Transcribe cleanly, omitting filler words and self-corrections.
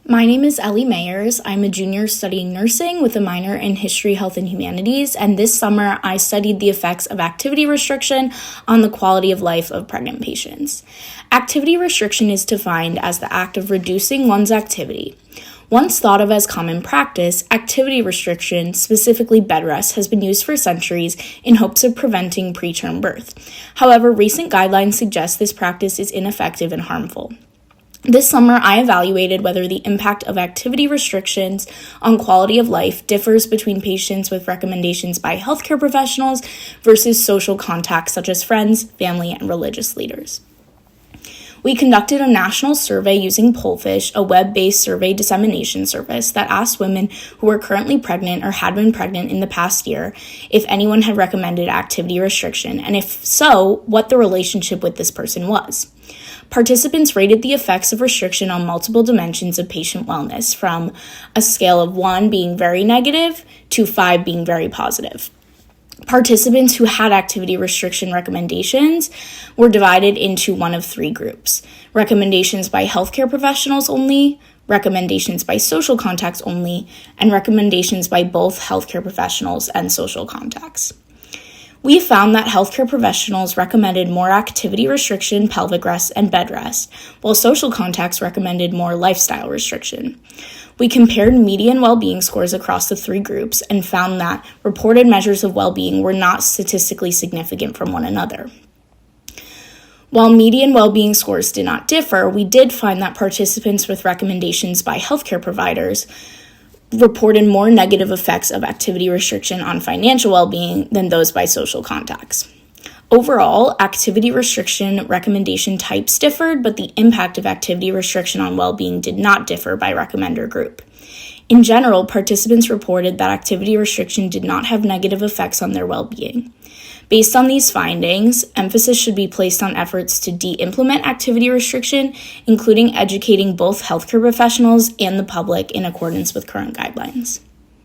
My name is Ellie Mayers. I'm a junior studying nursing with a minor in history, health, and humanities, and this summer I studied the effects of activity restriction on the quality of life of pregnant patients. Activity restriction is defined as the act of reducing one's activity. Once thought of as common practice, activity restriction, specifically bed rest, has been used for centuries in hopes of preventing preterm birth. However, recent guidelines suggest this practice is ineffective and harmful. This summer, I evaluated whether the impact of activity restrictions on quality of life differs between patients with recommendations by healthcare professionals versus social contacts such as friends, family, and religious leaders. We conducted a national survey using Pollfish, a web-based survey dissemination service that asked women who were currently pregnant or had been pregnant in the past year if anyone had recommended activity restriction, and if so, what the relationship with this person was. Participants rated the effects of restriction on multiple dimensions of patient wellness, from a scale of 1 being very negative to 5 being very positive. Participants who had activity restriction recommendations were divided into one of 3 groups: recommendations by healthcare professionals only, recommendations by social contacts only, and recommendations by both healthcare professionals and social contacts. We found that healthcare professionals recommended more activity restriction, pelvic rest, and bed rest, while social contacts recommended more lifestyle restriction. We compared median well-being scores across the 3 groups and found that reported measures of well-being were not statistically significant from one another. While median well-being scores did not differ, we did find that participants with recommendations by healthcare providers reported more negative effects of activity restriction on financial well-being than those by social contacts. Overall, activity restriction recommendation types differed, but the impact of activity restriction on well-being did not differ by recommender group. In general, participants reported that activity restriction did not have negative effects on their well-being. Based on these findings, emphasis should be placed on efforts to de-implement activity restriction, including educating both healthcare professionals and the public in accordance with current guidelines.